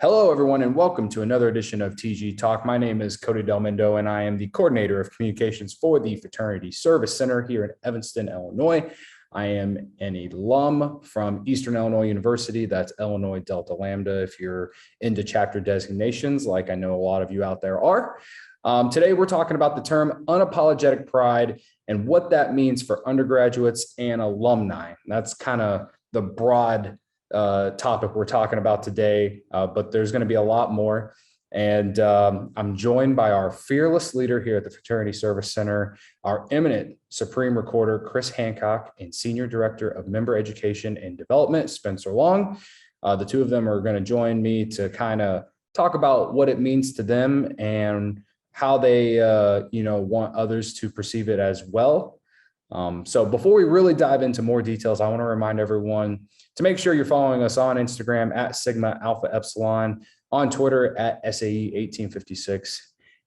Hello, everyone, and welcome to another edition of TG Talk. My name is Cody Delmendo, and I am the coordinator of communications for the Fraternity Service Center here in Evanston, Illinois. I am an alum from Eastern Illinois University. That's Illinois Delta Lambda, if you're into chapter designations, like I know a lot of you out there are. Today, we're talking about the term unapologetic pride and what that means for undergraduates and alumni. That's kind of the broad topic we're talking about today, but there's going to be a lot more. And I'm joined by our fearless leader here at the Fraternity Service Center, our eminent Supreme Recorder, Chris Hancock, and Senior Director of Member Education and Development, Spencer Long. The two of them are going to join me to kind of talk about what it means to them and how they want others to perceive it as well. So before we really dive into more details, I want to remind everyone to make sure you're following us on Instagram at Sigma Alpha Epsilon, on Twitter at SAE1856,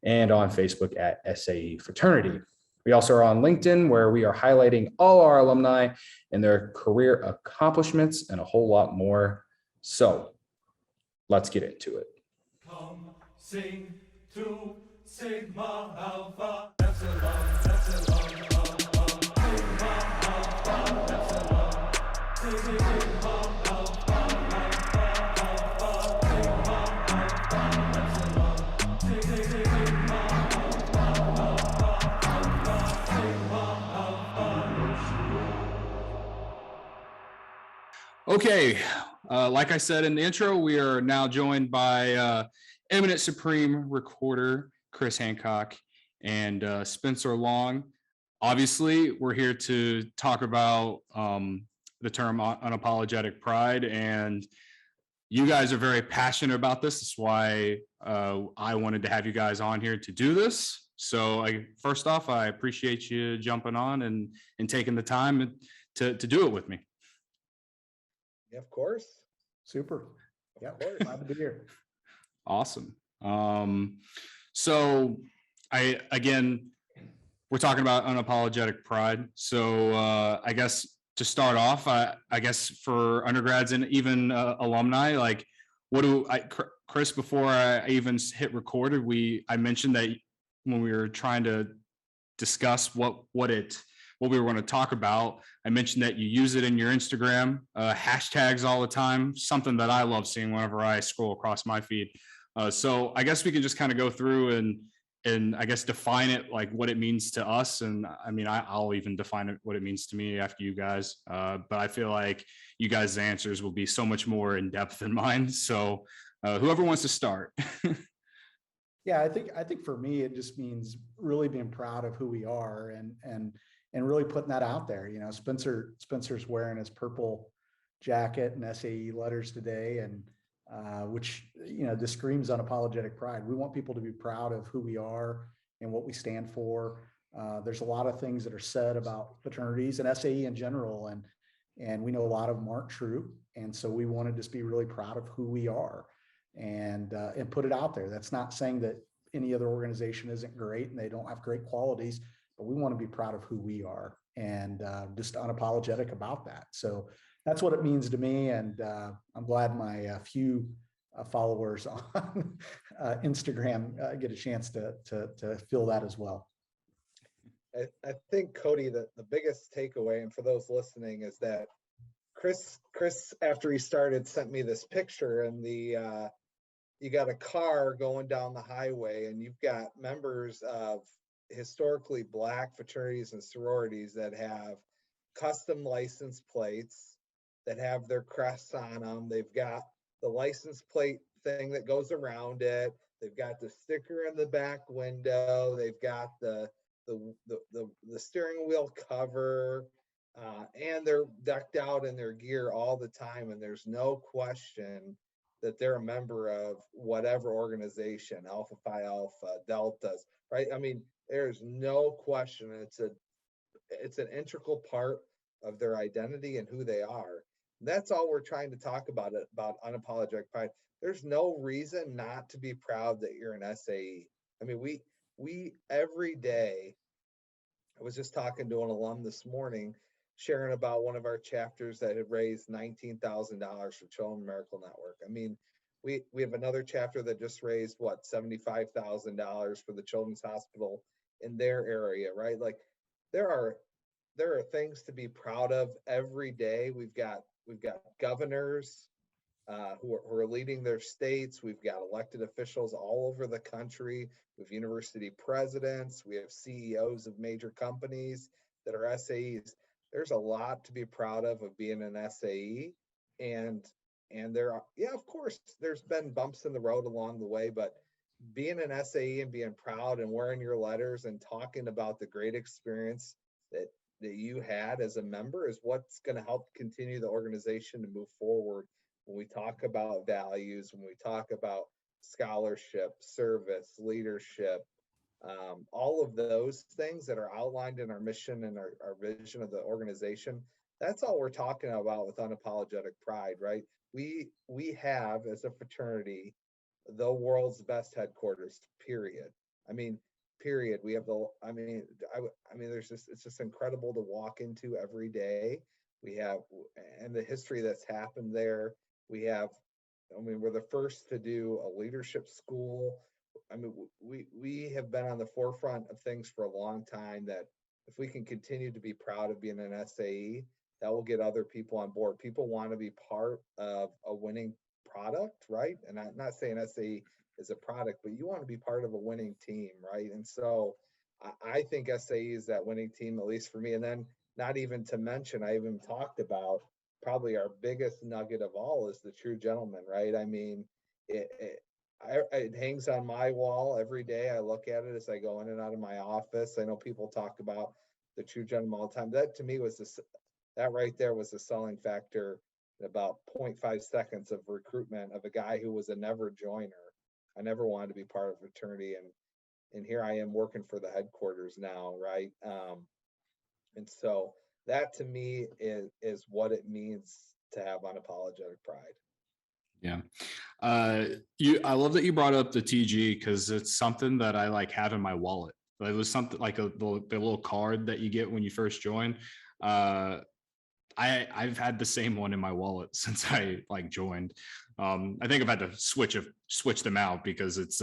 and on Facebook at SAE Fraternity. We also are on LinkedIn, where we are highlighting all our alumni and their career accomplishments and a whole lot more. So let's get into it. Come sing to Sigma Alpha Epsilon, Epsilon, Sigma Alpha Epsilon, Sigma Alpha, Alpha, Sigma Alpha Epsilon, Sigma Alpha, Sigma Alpha. Okay, like I said in the intro, we are now joined by eminent Supreme Recorder Chris Hancock and Spencer Long. Obviously, we're here to talk about the term unapologetic pride, and you guys are very passionate about this. That's why I wanted to have you guys on here to do this. So first off, I appreciate you jumping on and taking the time to do it with me. Yeah, of course. Super. Yeah, glad to be here. Awesome. So we're talking about unapologetic pride. So I guess to start off, I guess for undergrads and even alumni, like Chris, before I even hit record, I mentioned that when we were trying to discuss what we were going to talk about, I mentioned that you use it in your Instagram hashtags all the time, something that I love seeing whenever I scroll across my feed. So I guess we can just kind of go through and I guess define it, like what it means to us. And I mean, I'll even define it, what it means to me after you guys. But I feel like you guys' answers will be so much more in depth than mine. So whoever wants to start. Yeah, I think for me, it just means really being proud of who we are and really putting that out there. You know, Spencer's wearing his purple jacket and SAE letters today, and which, just screams unapologetic pride. We want people to be proud of who we are and what we stand for. There's a lot of things that are said about fraternities and SAE in general, and we know a lot of them aren't true. And so we want to just be really proud of who we are and put it out there. That's not saying that any other organization isn't great and they don't have great qualities, but we want to be proud of who we are and just unapologetic about that. So that's what it means to me. And I'm glad my few followers on Instagram get a chance to feel that as well. I think, Cody, the biggest takeaway, and for those listening, is that Chris, after he started, sent me this picture, and you got a car going down the highway, and you've got members of historically Black fraternities and sororities that have custom license plates that have their crests on them. They've got the license plate thing that goes around it. They've got the sticker in the back window. They've got the steering wheel cover, and they're decked out in their gear all the time. And there's no question that they're a member of whatever organization, Alpha Phi Alpha, Deltas, right? I mean, there's no question. It's an integral part of their identity and who they are. That's all we're trying to talk about unapologetic pride. There's no reason not to be proud that you're an SAE. I mean, we every day, I was just talking to an alum this morning, sharing about one of our chapters that had raised $19,000 for Children's Miracle Network. I mean, we have another chapter that just raised what, $75,000 for the Children's Hospital in their area, right? Like there are things to be proud of every day. We've got governors who are leading their states. We've got elected officials all over the country. We have university presidents. We have CEOs of major companies that are SAEs. There's a lot to be proud of being an SAE. And there are, yeah, of course, there's been bumps in the road along the way, but being an SAE and being proud and wearing your letters and talking about the great experience that you had as a member is what's going to help continue the organization to move forward. When we talk about values, when we talk about scholarship, service, leadership, all of those things that are outlined in our mission and our vision of the organization, that's all we're talking about with Unapologetic Pride, right? We have, as a fraternity, the world's best headquarters, period. I mean, period. We have there's just, it's just incredible to walk into every day. We have, and the history that's happened there. We're the first to do a leadership school. We have been on the forefront of things for a long time, that if we can continue to be proud of being an SAE, that will get other people on board. People want to be part of a winning product, right? And I'm not saying SAE is a product, but you want to be part of a winning team, right? And so I think SAE is that winning team, at least for me. And then not even to mention, I even talked about probably our biggest nugget of all is the true gentleman, right? I mean, it hangs on my wall every day. I look at it as I go in and out of my office. I know people talk about the true gentleman all the time. That to me was that right there was the selling factor. About 0.5 seconds of recruitment of a guy who was a never joiner. I never wanted to be part of a fraternity, and here I am working for the headquarters now, right? And so that to me is what it means to have Unapologetic Pride. Yeah. I love that you brought up the TG, because it's something that I like have in my wallet. It was something like the little card that you get when you first join. I've had the same one in my wallet since I like joined. I think I've had to switch them out because it's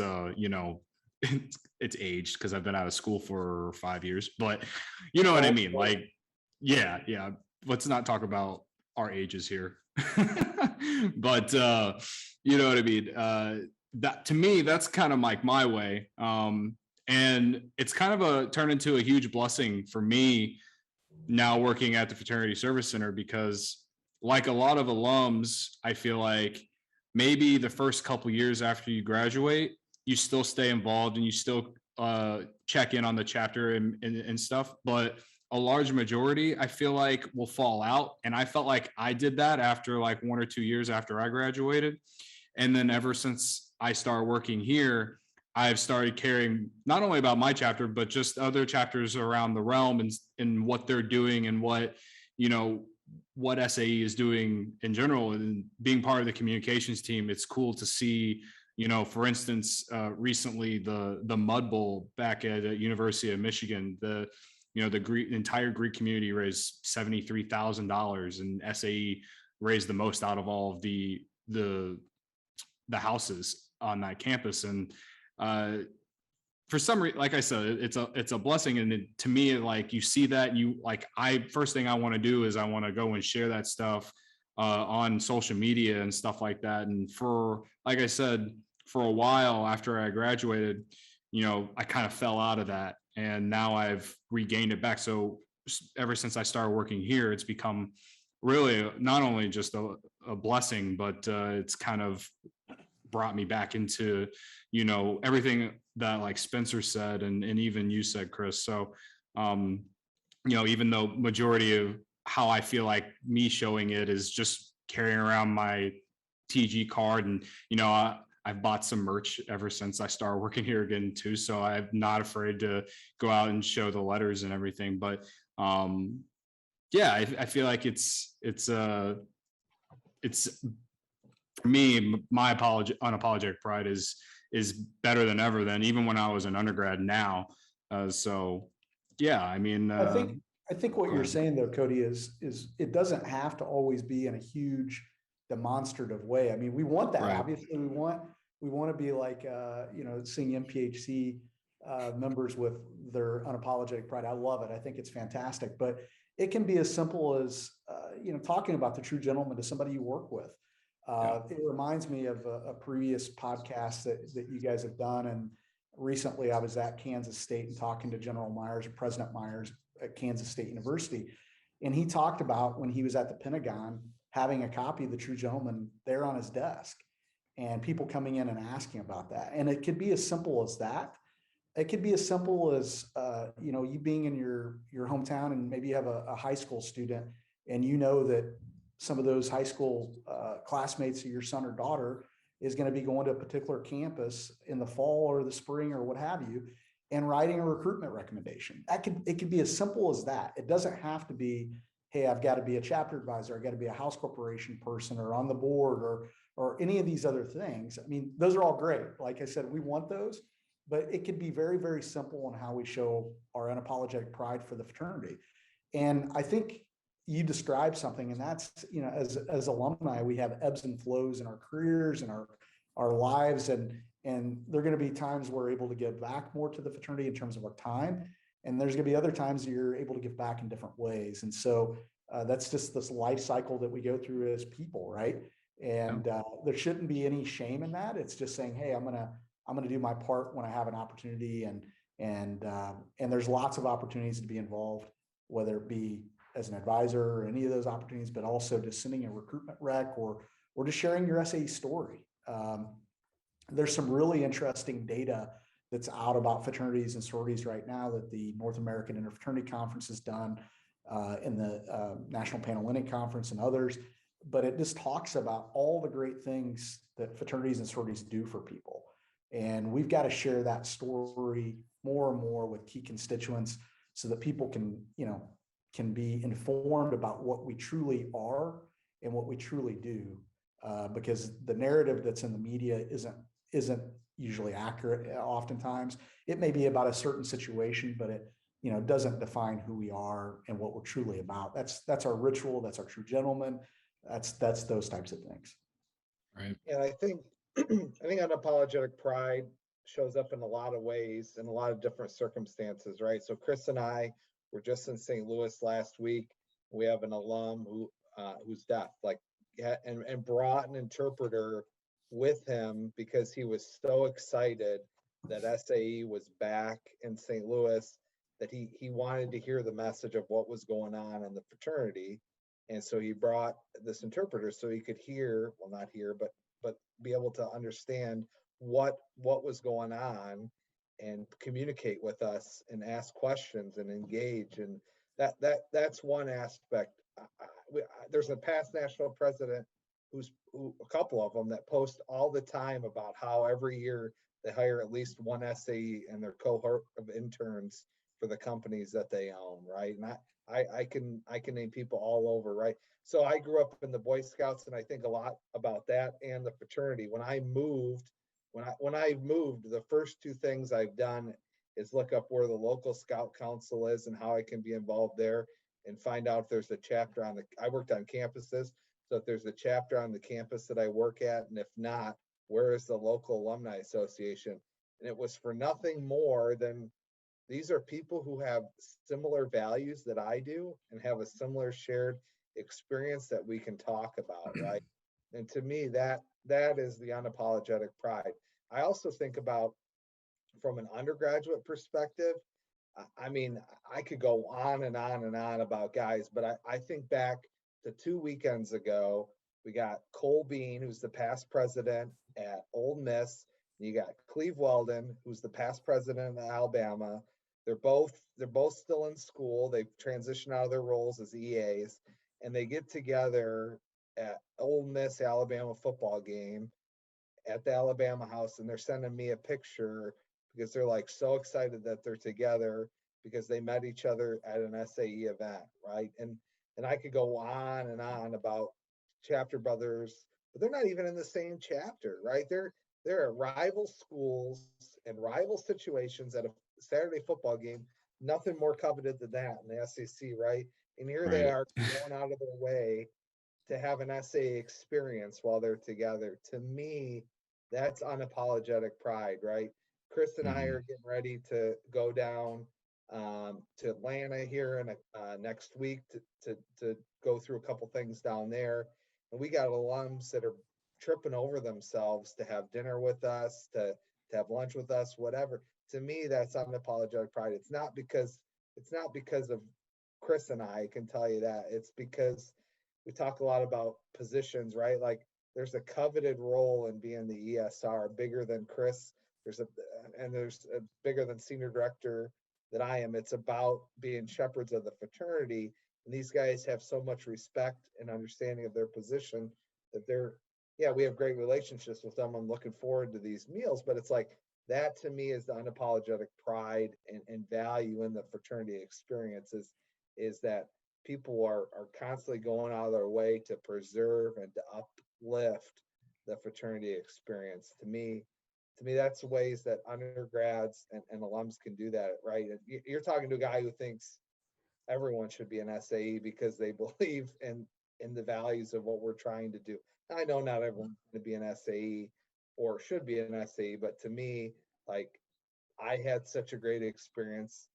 it's aged, because I've been out of school for 5 years, but you know what I mean? Like, yeah. Let's not talk about our ages here. But you know what I mean? That to me, that's kind of like my way. And it's kind of turned into a huge blessing for me now working at the Fraternity Service Center, because like a lot of alums, I feel like maybe the first couple years after you graduate, you still stay involved and you still check in on the chapter and stuff. But a large majority, I feel like, will fall out. And I felt like I did that after like 1 or 2 years after I graduated. And then ever since I started working here, I've started caring not only about my chapter, but just other chapters around the realm and what they're doing and what SAE is doing in general. And being part of the communications team, it's cool to see, for instance, recently the Mud Bowl back at University of Michigan, the entire Greek community raised $73,000, and SAE raised the most out of all of the houses on that campus. And for some reason, like I said, it's a blessing. And to me, like, you see that, first thing I want to do is I want to go and share that stuff on social media and stuff like that. And like I said, for a while after I graduated, I kind of fell out of that, and now I've regained it back. So ever since I started working here, it's become really not only just a blessing, but it's kind of brought me back into, everything that like Spencer said, and even you said, Chris. So, even though majority of how I feel like me showing it is just carrying around my TG card, and, I've bought some merch ever since I started working here again too. So I'm not afraid to go out and show the letters and everything. But yeah, I feel like it's for me, my Unapologetic Pride is better than ever than even when I was an undergrad now. So yeah, I mean, I think what you're saying though, Cody, is it doesn't have to always be in a huge demonstrative way. I mean, we want that. Right. Obviously, we want to be like, seeing MPHC members with their unapologetic pride. I love it. I think it's fantastic, but it can be as simple as, talking about the true gentleman to somebody you work with. It reminds me of a previous podcast that you guys have done. And recently I was at Kansas State and talking to General Myers, or President Myers at Kansas State University. And he talked about when he was at the Pentagon, having a copy of the True Gentleman there on his desk, and people coming in and asking about that. And it could be as simple as that. It could be as simple as, you being in your hometown, and maybe you have a high school student, and you know that some of those high school classmates of your son or daughter is going to be going to a particular campus in the fall or the spring or what have you, and writing a recruitment recommendation. It could be as simple as that. It doesn't have to be, hey, I've got to be a chapter advisor, I've got to be a house corporation person or on the board or any of these other things. I mean, those are all great. Like I said, we want those, but it could be very, very simple in how we show our unapologetic pride for the fraternity. And I think you described something, and that's, as alumni, we have ebbs and flows in our careers and our lives. And there are going to be times we're able to give back more to the fraternity in terms of our time. And there's going to be other times you're able to give back in different ways. And so that's just this life cycle that we go through as people, right? And there shouldn't be any shame in that. It's just saying, hey, I'm gonna do my part when I have an opportunity, and there's lots of opportunities to be involved, whether it be as an advisor or any of those opportunities, but also just sending a recruitment rec or just sharing your SAE story. There's some really interesting data that's out about fraternities and sororities right now that the North American Interfraternity Conference has done, in the National Panhellenic Conference and others. But it just talks about all the great things that fraternities and sororities do for people. And we've got to share that story more and more with key constituents so that people can be informed about what we truly are and what we truly do. Because the narrative that's in the media isn't usually accurate. Oftentimes it may be about a certain situation, but it doesn't define who we are and what we're truly about. That's our ritual. That's our true gentleman. That's those types of things. Right. And I think unapologetic pride shows up in a lot of ways, in a lot of different circumstances, right? So Chris and I were just in St. Louis last week. We have an alum who's deaf, and brought an interpreter with him because he was so excited that SAE was back in St. Louis, that he wanted to hear the message of what was going on in the fraternity. And so he brought this interpreter so he could not hear, but be able to understand what was going on and communicate with us and ask questions and engage. And that's one aspect. There's a past national president who a couple of them that post all the time about how every year they hire at least one SAE and their cohort of interns for the companies that they own, right? And I can name people all over, right? So I grew up in the Boy Scouts, and I think a lot about that and the fraternity. When I moved, the first two things I've done is look up where the local Scout Council is and how I can be involved there, and find out if there's a chapter I worked on campuses. So if there's a chapter on the campus that I work at, and if not, where is the local alumni association? And it was for nothing more than, these are people who have similar values that I do and have a similar shared experience that we can talk about, right? And to me, that is the unapologetic pride. I also think about, from an undergraduate perspective, I mean, I could go on and on and on about guys, but I think back to 2 weekends ago, we got Cole Bean, who's the past president at Ole Miss. You got Cleve Weldon, who's the past president of Alabama. They're both still in school. They've transitioned out of their roles as EAs, and they get together at Ole Miss Alabama football game at the Alabama house, and they're sending me a picture because they're so excited that they're together because they met each other at an SAE event, right? And I could go on and on about chapter brothers, but they're not even in the same chapter, right? They're at rival schools and rival situations at a Saturday football game. Nothing more coveted than that in the SEC, right? And here they are going out of their way to have an SA experience while they're together. To me, that's unapologetic pride, right? Chris and I Mhm. are getting ready to go down to Atlanta here in next week to go through a couple things down there. And we got alums that are tripping over themselves to have dinner with us, to have lunch with us, whatever. To me, that's unapologetic pride. It's not because of Chris and I can tell you that. It's because we talk a lot about positions, right? Like there's a coveted role in being the ESR, bigger than Chris. There's a bigger than senior director that I am. It's about being shepherds of the fraternity. And these guys have so much respect and understanding of their position that yeah, we have great relationships with them. I'm looking forward to these meals, but it's like that to me is the unapologetic pride and value in the fraternity experiences is that people are constantly going out of their way to preserve and to uplift the fraternity experience. To me, that's ways that undergrads and alums can do that, right? And you're talking to a guy who thinks everyone should be an SAE because they believe in the values of what we're trying to do. I know not everyone's going to be an SAE or should be an SAE, but to me, like I had such a great experience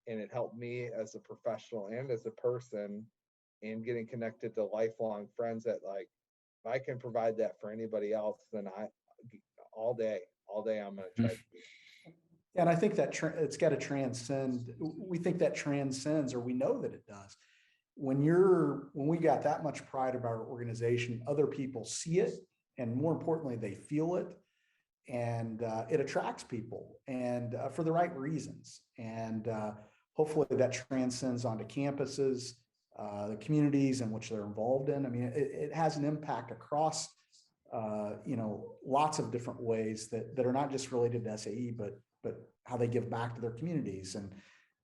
and it helped me as a professional and as a person and getting connected to lifelong friends that like if I can provide that for anybody else, then all day I'm going to try to do. And I think that it's got to transcend. We think that transcends, or we know that it does. When we got that much pride about our organization, other people see it, and more importantly, they feel it, and it attracts people, and for the right reasons. And hopefully, that transcends onto campuses, the communities in which they're involved in. I mean, it has an impact across, lots of different ways that are not just related to SAE, but how they give back to their communities and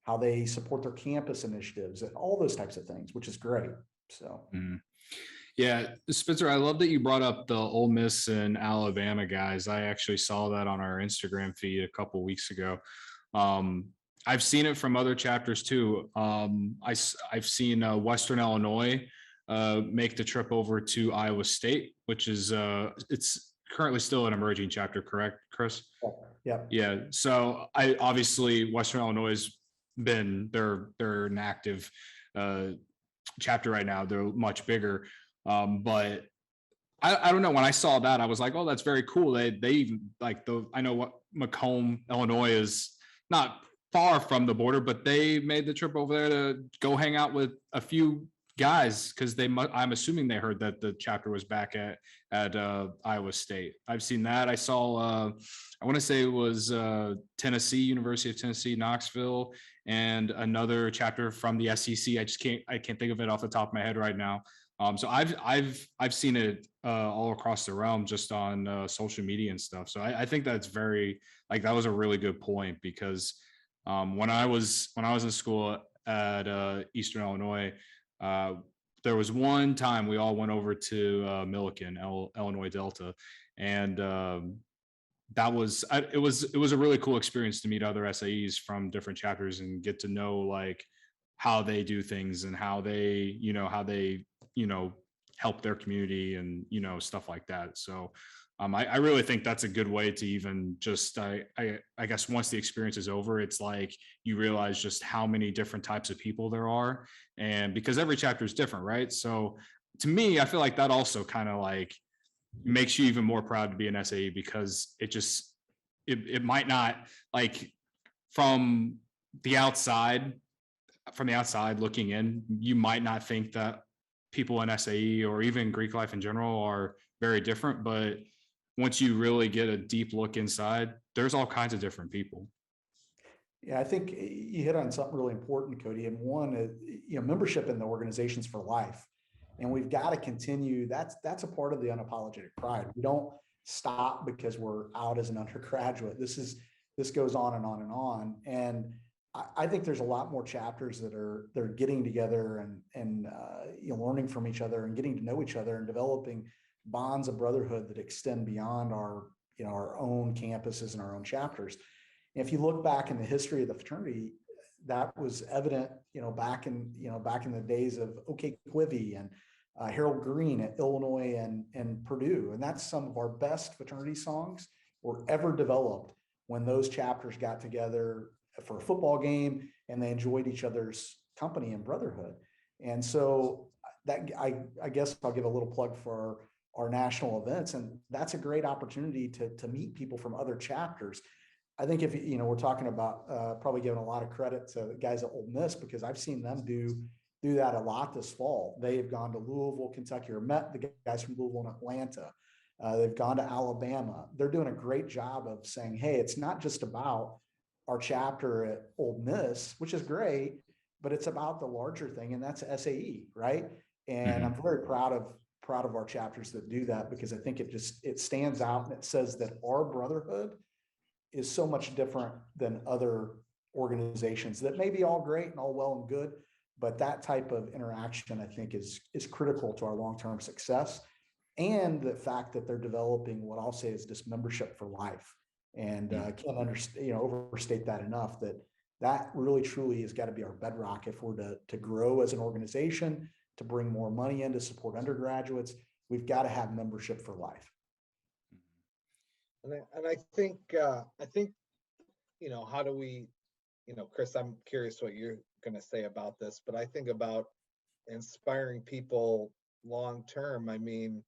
how they support their campus initiatives and all those types of things, which is great. So. Mhm. Yeah, Spencer, I love that you brought up the Ole Miss and Alabama guys. I actually saw that on our Instagram feed a couple weeks ago. I've seen it from other chapters too. I've seen Western Illinois make the trip over to Iowa State, which is it's currently still an emerging chapter, correct, Chris? Yeah. Yeah. So I obviously Western Illinois has been they're an active chapter right now. They're much bigger. But I don't know. When I saw that, I was like, oh, that's very cool. They even like I know what Macomb, Illinois is not far from the border, but they made the trip over there to go hang out with a few guys because I'm assuming they heard that the chapter was back at Iowa State. I've seen that. I saw I want to say it was Tennessee, University of Tennessee, Knoxville, and another chapter from the SEC. I can't think of it off the top of my head right now. So I've seen it all across the realm just on social media and stuff. So I think that's that was a really good point because when I was in school at Eastern Illinois, there was one time we all went over to Milliken, Illinois Delta, and it was a really cool experience to meet other SAEs from different chapters and get to know like how they do things and how they help their community and stuff like that. So I really think that's a good way to even just I guess once the experience is over, it's like you realize just how many different types of people there are, and because every chapter is different, right? So to me, I feel like that also kind of like makes you even more proud to be an SAE because it might not like from the outside looking in, you might not think that people in SAE or even Greek life in general are very different, but once you really get a deep look inside, there's all kinds of different people. Yeah, I think you hit on something really important, Cody. And one, membership in the organization's for life, and we've got to continue. That's a part of the unapologetic pride. We don't stop because we're out as an undergraduate. This goes on and on and on. And I think there's a lot more chapters they're getting together and learning from each other and getting to know each other and developing bonds of brotherhood that extend beyond our own campuses and our own chapters. If you look back in the history of the fraternity, that was evident, back in the days of OK Quivy and Harold Green at Illinois and Purdue. And that's some of our best fraternity songs were ever developed when those chapters got together for a football game and they enjoyed each other's company and brotherhood. And so that I guess I'll give a little plug for our national events. And that's a great opportunity to meet people from other chapters. I think if, we're talking about probably giving a lot of credit to the guys at Ole Miss, because I've seen them do that a lot this fall. They have gone to Louisville, Kentucky, or met the guys from Louisville and Atlanta. They've gone to Alabama. They're doing a great job of saying, hey, it's not just about our chapter at Ole Miss, which is great, but it's about the larger thing, and that's SAE, right? And I'm very proud of our chapters that do that, because I think it stands out, and it says that our brotherhood is so much different than other organizations that may be all great and all well and good, but that type of interaction, I think, is critical to our long-term success. And the fact that they're developing what I'll say is this membership for life. And I can't overstate that enough, that really truly has got to be our bedrock if we're to grow as an organization, to bring more money in to support undergraduates. We've got to have membership for life. And I think, how do we, Chris, I'm curious what you're going to say about this, but I think about inspiring people long term. I mean,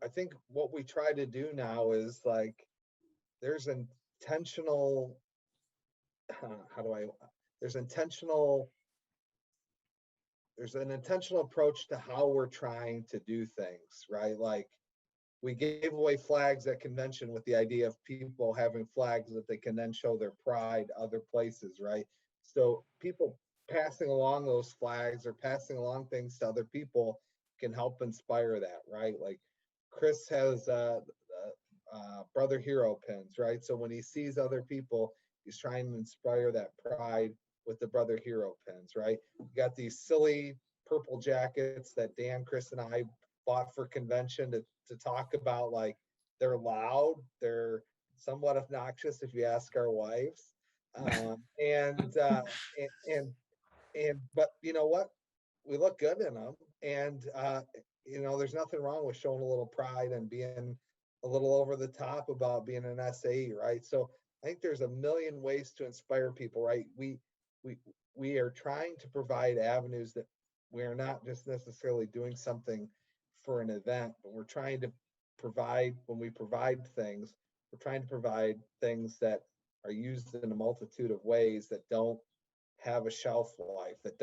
I think what we try to do now is like, there's an intentional approach to how we're trying to do things, right? Like, we gave away flags at convention with the idea of people having flags that they can then show their pride other places, right? So people passing along those flags or passing along things to other people can help inspire that, right? Like Chris has brother hero pins, right? So when he sees other people, he's trying to inspire that pride with the brother hero pins, right? You got these silly purple jackets that Dan, Chris, and I bought for convention to talk about, like, they're loud, they're somewhat obnoxious if you ask our wives, but you know what, we look good in them, and there's nothing wrong with showing a little pride and being a little over the top about being an SAE, right? So I think there's a million ways to inspire people, right? We are trying to provide avenues that we are not just necessarily doing something for an event, but we're trying to provide, when we provide things, we're trying to provide things that are used in a multitude of ways that don't have a shelf life, that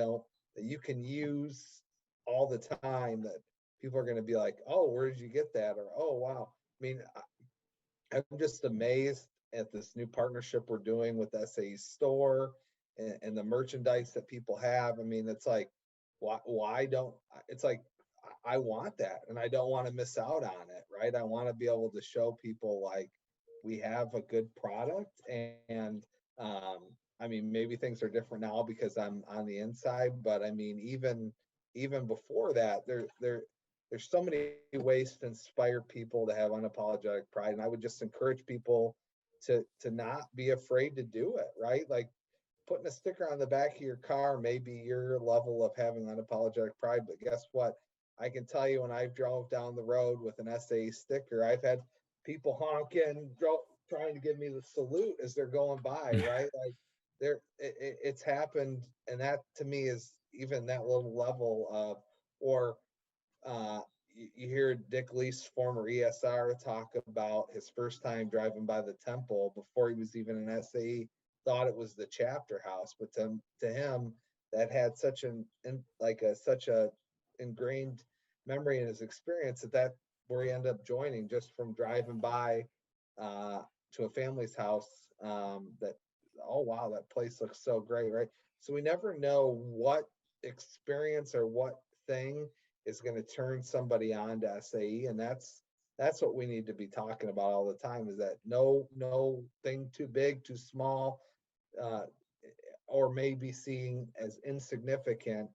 you can use all the time, that people are going to be like, oh, where did you get that? Or, oh, wow. I mean, I'm just amazed at this new partnership we're doing with SAE Store and the merchandise that people have. I mean, it's like, why don't, it's like, I want that, and I don't want to miss out on it, right? I want to be able to show people, like, we have a good product, and I mean, maybe things are different now because I'm on the inside, but I mean, even before that, there's so many ways to inspire people to have unapologetic pride, and I would just encourage people to not be afraid to do it, right? Like, putting a sticker on the back of your car may be your level of having unapologetic pride, but guess what? I can tell you, when I drove down the road with an SAE sticker, I've had people honking, trying to give me the salute as they're going by, right? Like, it's happened, and that to me is even that little level of, or you hear Dick Lease, former ESR, talk about his first time driving by the temple before he was even an SAE, thought it was the chapter house, but to him, that had such a ingrained memory in his experience that where he ended up joining just from driving by to a family's house, that, oh wow, that place looks so great, right? So we never know what experience or what thing is going to turn somebody on to SAE, and that's what we need to be talking about all the time, is that no thing too big, too small, or maybe seen as insignificant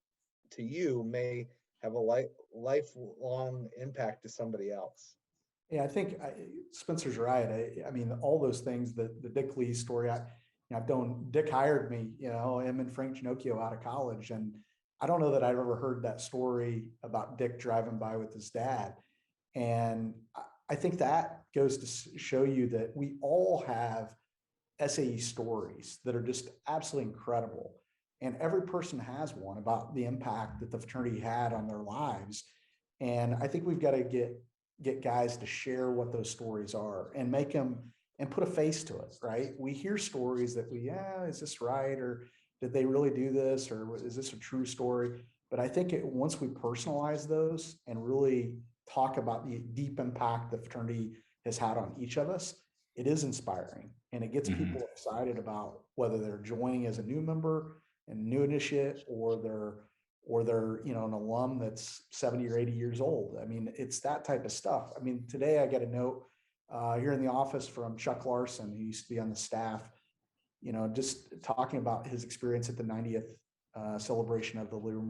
to you may have a lifelong impact to somebody else. Yeah, I think Spencer's right. I mean, all those things, the Dick Lee story, I've done, Dick hired me, him and Frank Ginocchio out of college. And I don't know that I've ever heard that story about Dick driving by with his dad. And I think that goes to show you that we all have SAE stories that are just absolutely incredible. And every person has one about the impact that the fraternity had on their lives. And I think we've got to get guys to share what those stories are and make them and put a face to it, right? We hear stories that is this right? Or did they really do this? Or is this a true story? But I think once we personalize those and really talk about the deep impact the fraternity has had on each of us, it is inspiring, and it gets people excited about whether they're joining as a new member and new initiate, or they're an alum that's 70 or 80 years old. I mean, it's that type of stuff. I mean, today I got a note here in the office from Chuck Larson, who used to be on the staff, just talking about his experience at the 90th celebration of the Liberty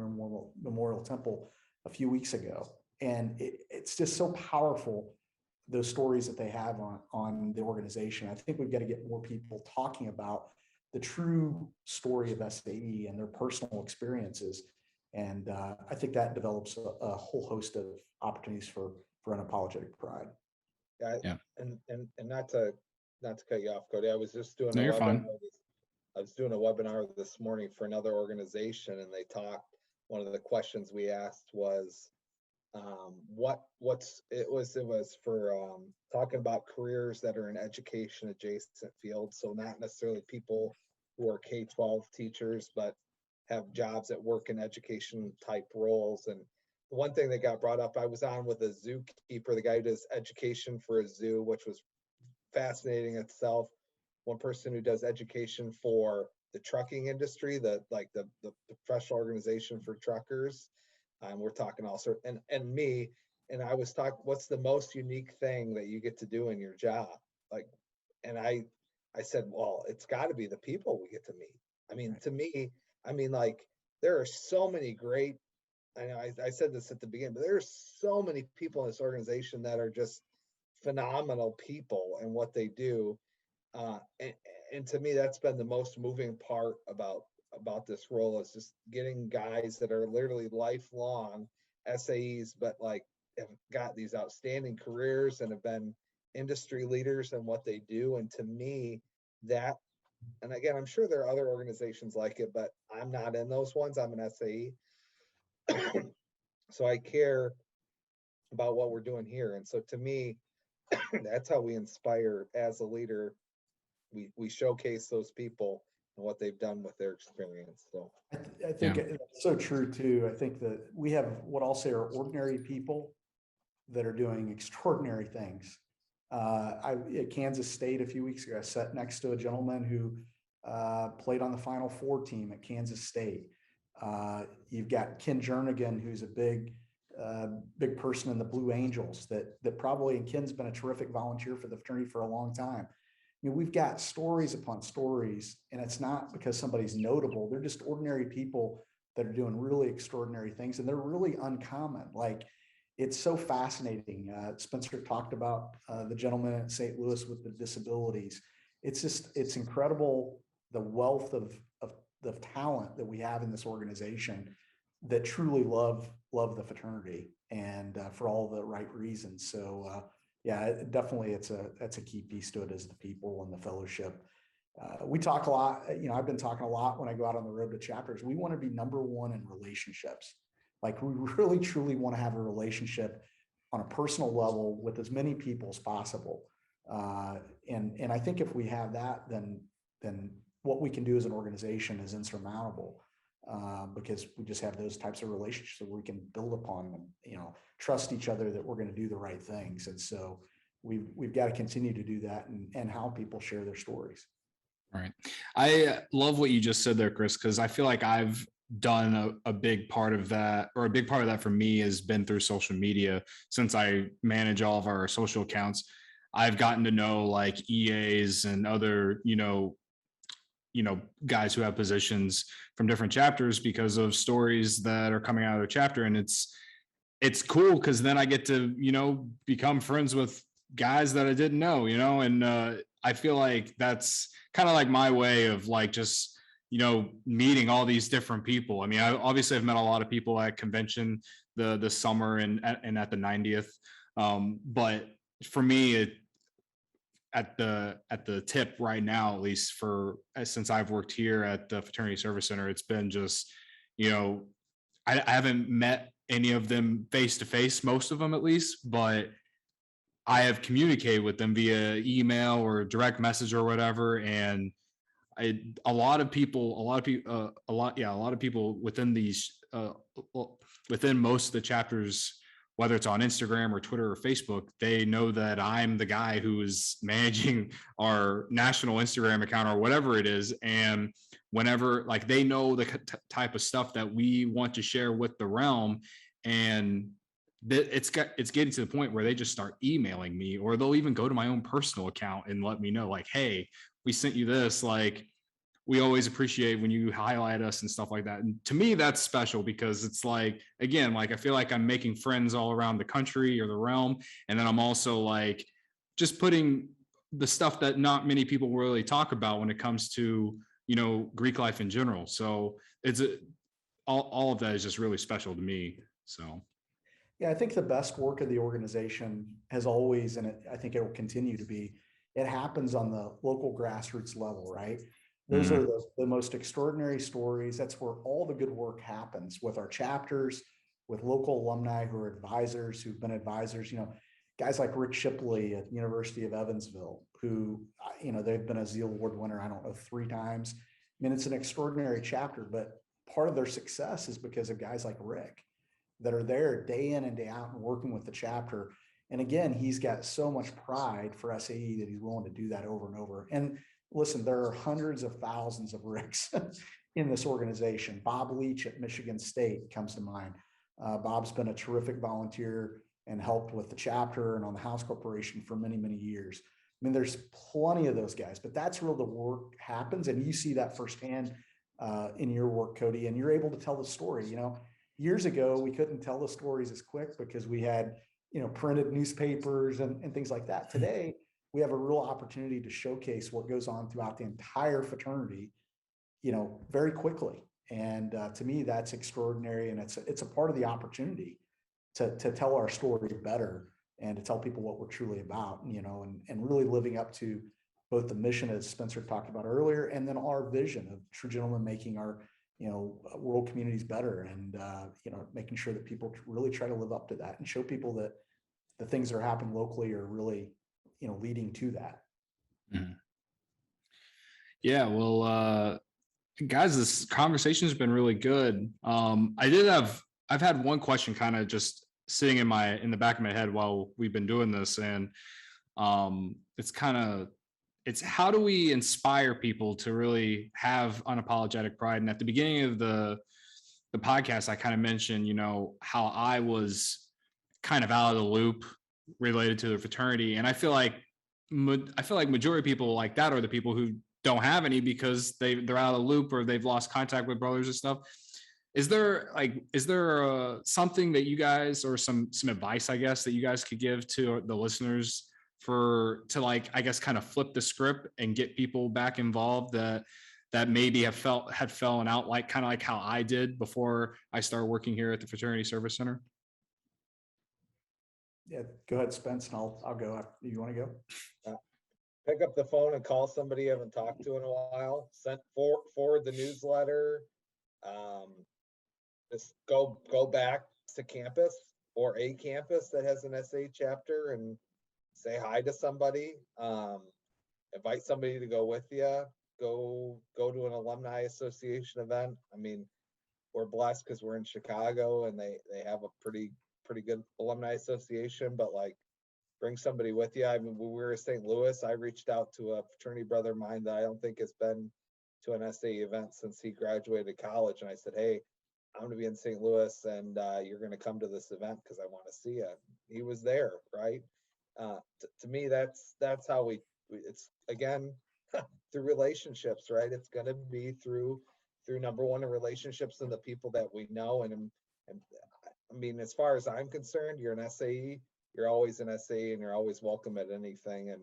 Memorial Temple a few weeks ago. And it's just so powerful, those stories that they have on the organization. I think we've got to get more people talking about the true story of SAE and their personal experiences. And I think that develops a whole host of opportunities for unapologetic pride. Yeah. And not to cut you off, Cody, I was just doing No, you're fine. I was doing a webinar this morning for another organization, and they talked, one of the questions we asked was, it was for talking about careers that are in education adjacent fields. So not necessarily people who are K-12 teachers, but have jobs that work in education type roles. And the one thing that got brought up, I was on with a zookeeper, the guy who does education for a zoo, which was fascinating itself. One person who does education for the trucking industry, the professional organization for truckers. We're talking all sorts, and me, and I was talking, what's the most unique thing that you get to do in your job? And I said, well, it's got to be the people we get to meet. I mean, to me, there are so many great, I know I said this at the beginning, but there's so many people in this organization that are just phenomenal people and what they do. And to me, that's been the most moving part about this role, is just getting guys that are literally lifelong SAEs, but have got these outstanding careers and have been industry leaders in what they do. And to me, that, and again, I'm sure there are other organizations like it, but I'm not in those ones. I'm an SAE. So I care about what we're doing here. And so to me, that's how we inspire as a leader. We showcase those people and what they've done with their experience. So I think it's so true too. I think that we have what I'll say are ordinary people that are doing extraordinary things. At Kansas State a few weeks ago, I sat next to a gentleman who played on the Final Four team at Kansas State. You've got Ken Jernigan, who's a big person in the Blue Angels that probably, and Ken's been a terrific volunteer for the fraternity for a long time. I mean, we've got stories upon stories, and it's not because somebody's notable. They're just ordinary people that are doing really extraordinary things, and they're really uncommon. It's so fascinating. Spencer talked about the gentleman at St. Louis with the disabilities. It's incredible, the wealth of talent that we have in this organization that truly love the fraternity, and for all the right reasons. So definitely that's a key piece to it, is the people and the fellowship. We talk a lot, I've been talking a lot when I go out on the road to chapters. We want to be number one in relationships. We really truly want to have a relationship on a personal level with as many people as possible. And I think if we have that, then what we can do as an organization is insurmountable, because we just have those types of relationships that we can build upon them, trust each other that we're going to do the right things. And so we've got to continue to do that, and how people share their stories. Right. I love what you just said there, Chris, because I feel like I've done a big part of that, or a big part of that for me has been through social media. Since I manage all of our social accounts, I've gotten to know EAs and other, guys who have positions from different chapters because of stories that are coming out of their chapter. And it's cool, because then I get to, become friends with guys that I didn't know, and I feel like that's kind of my way of just, meeting all these different people. I mean, I obviously have met a lot of people at convention the summer and at the 90th. But for me, at the tip right now, at least since I've worked here at the Fraternity Service Center, it's been just, I haven't met any of them face to face, most of them at least, but I have communicated with them via email or direct message or whatever. And a lot of people within within most of the chapters, whether it's on Instagram or Twitter or Facebook, they know that I'm the guy who is managing our national Instagram account or whatever it is. And whenever, like, they know the type of stuff that we want to share with the realm, and it's getting to the point where they just start emailing me, or they'll even go to my own personal account and let me know, like, hey, we sent you this. Like, we always appreciate when you highlight us and stuff like that. And to me, that's special, because it's like, again, like, I feel like I'm making friends all around the country or the realm. And then I'm also like just putting the stuff that not many people really talk about when it comes to, Greek life in general. So all of that is just really special to me. So. Yeah, I think the best work of the organization has always, and I think it will continue to be, it happens on the local grassroots level, right? Those are the most extraordinary stories. That's where all the good work happens, with our chapters, with local alumni who are advisors, who've been advisors, guys like Rick Shipley at the University of Evansville, who, they've been a Zeal Award winner, I don't know, 3 times. I mean, it's an extraordinary chapter, but part of their success is because of guys like Rick that are there day in and day out and working with the chapter. And again, he's got so much pride for SAE that he's willing to do that over and over. And listen, there are hundreds of thousands of Ricks in this organization. Bob Leach at Michigan State comes to mind. Bob's been a terrific volunteer and helped with the chapter and on the House Corporation for many, many years. I mean, there's plenty of those guys, but that's where the work happens. And you see that firsthand in your work, Cody, and you're able to tell the story. Years ago, we couldn't tell the stories as quick because we had, printed newspapers and things like that. Today, we have a real opportunity to showcase what goes on throughout the entire fraternity, very quickly. And to me, that's extraordinary. And it's a part of the opportunity to tell our story better and to tell people what we're truly about, and really living up to both the mission, as Spencer talked about earlier, and then our vision of True Gentlemen making our world communities better, and making sure that people really try to live up to that and show people that the things that are happening locally are really leading to that. Mm-hmm. Yeah, well, guys, this conversation has been really good. I've had one question kind of just sitting in the back of my head while we've been doing this, and it's how do we inspire people to really have unapologetic pride? And at the beginning of the podcast, I kind of mentioned, how I was kind of out of the loop related to the fraternity. And I feel like majority of people like that are the people who don't have any because they're out of the loop or they've lost contact with brothers and stuff. Is there something that you guys, or some advice, I guess, that you guys could give to the listeners to I guess kind of flip the script and get people back involved that maybe had fallen out, kind of like how I did before I started working here at the Fraternity Service Center? Yeah, go ahead, Spence, and I'll go after you. Want to go? Pick up the phone and call somebody you haven't talked to in a while. Forward the newsletter. Just go back to campus or a campus that has an SA chapter and say hi to somebody. Invite somebody to go with you. Go to an alumni association event. I mean, we're blessed because we're in Chicago and they have a pretty good alumni association, but bring somebody with you. I mean, when we were in St. Louis, I reached out to a fraternity brother of mine that I don't think has been to an SA event since he graduated college. And I said, hey, I'm going to be in St. Louis and you're going to come to this event because I want to see you. He was there, right? To me, that's how it's again, through relationships, right? It's going to be through number one, the relationships and the people that we know. And I mean, as far as I'm concerned, you're an SAE, you're always an SAE and you're always welcome at anything. And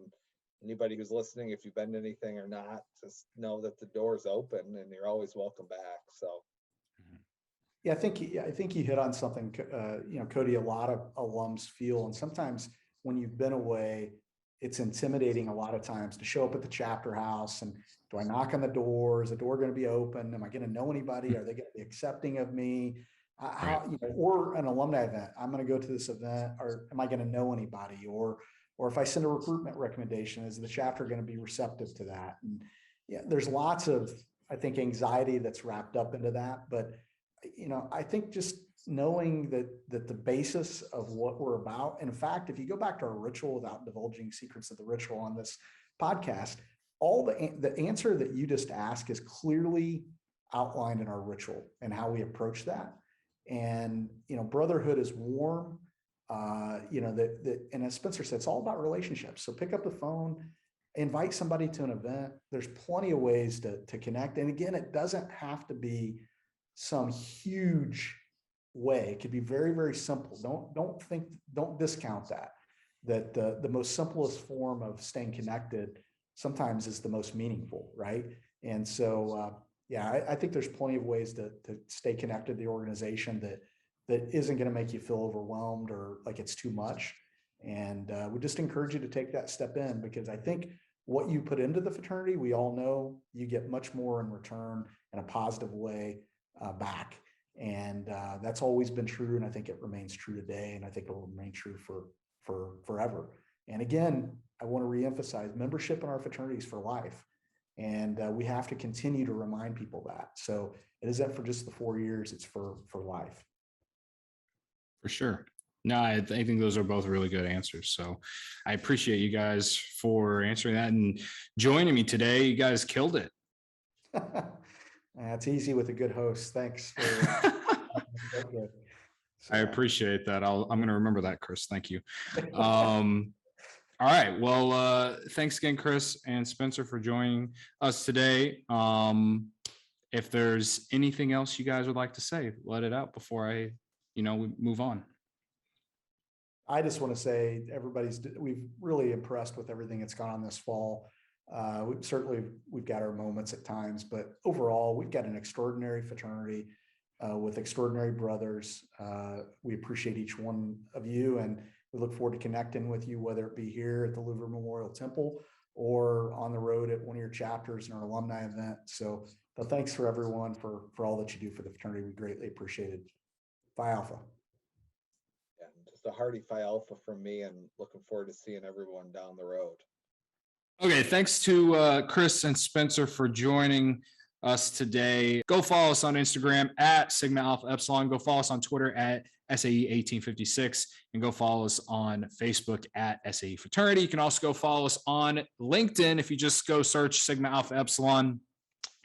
anybody who's listening, if you've been to anything or not, just know that the door's open and you're always welcome back. So. Yeah, I think you hit on something, Cody, a lot of alums feel, and sometimes when you've been away, it's intimidating a lot of times to show up at the chapter house. And do I knock on the door? Is the door going to be open? Am I going to know anybody? Are they going to be accepting of me? Or an alumni event, I'm going to go to this event, or am I going to know anybody? Or if I send a recruitment recommendation, is the chapter going to be receptive to that? And yeah, there's lots of, I think, anxiety that's wrapped up into that. But, I think just knowing that the basis of what we're about, and in fact, if you go back to our ritual without divulging secrets of the ritual on this podcast, all the answer that you just asked is clearly outlined in our ritual and how we approach that. And, brotherhood is warm, and as Spencer said, it's all about relationships. So pick up the phone, invite somebody to an event. There's plenty of ways to connect. And again, it doesn't have to be some huge way. It could be very, very simple. Don't discount that the most simplest form of staying connected sometimes is the most meaningful, right? And so, I think there's plenty of ways to stay connected to the organization that isn't going to make you feel overwhelmed or like it's too much. And we just encourage you to take that step in, because I think what you put into the fraternity, we all know you get much more in return in a positive way back. And that's always been true. And I think it remains true today. And I think it will remain true for forever. And again, I want to reemphasize membership in our fraternities for life. And we have to continue to remind people that. So it isn't for just the 4 years, it's for life. For sure. No, I think those are both really good answers. So I appreciate you guys for answering that and joining me today. You guys killed it. It's easy with a good host. Thanks. I appreciate that. I'm going to remember that, Chris. Thank you. All right. Well, thanks again, Chris and Spencer, for joining us today. If there's anything else you guys would like to say, let it out before we move on. I just want to say we've really impressed with everything that's gone on this fall. We've got our moments at times, but overall, we've got an extraordinary fraternity with extraordinary brothers. We appreciate each one of you, and we look forward to connecting with you, whether it be here at the Louvre Memorial Temple or on the road at one of your chapters in our alumni event. So thanks for everyone for all that you do for the fraternity. We greatly appreciate it. Phi Alpha. Yeah, just a hearty Phi Alpha from me, and looking forward to seeing everyone down the road. Okay, thanks to Chris and Spencer for joining us today. Go follow us on Instagram at Sigma Alpha Epsilon. Go follow us on Twitter at SAE 1856, and go follow us on Facebook at SAE Fraternity. You can also go follow us on LinkedIn if you just go search Sigma Alpha Epsilon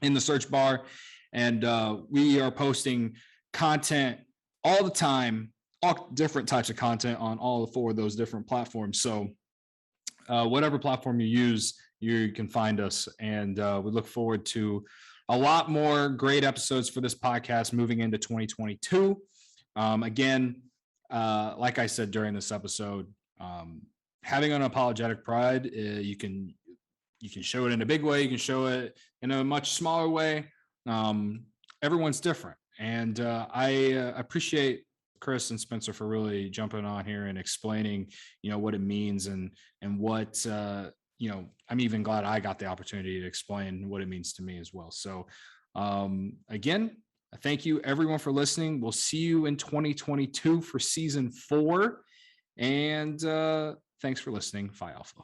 in the search bar. And we are posting content all the time, all different types of content on all 4 of those different platforms. So whatever platform you use, you can find us. And we look forward to a lot more great episodes for this podcast moving into 2022. Again, like I said during this episode, having unapologetic pride, you can show it in a big way, you can show it in a much smaller way. Everyone's different. And I appreciate Chris and Spencer for really jumping on here and explaining, what it means and what, I'm even glad I got the opportunity to explain what it means to me as well. So again, thank you everyone for listening. We'll see you in 2022 for season 4. And thanks for listening. Phi Alpha.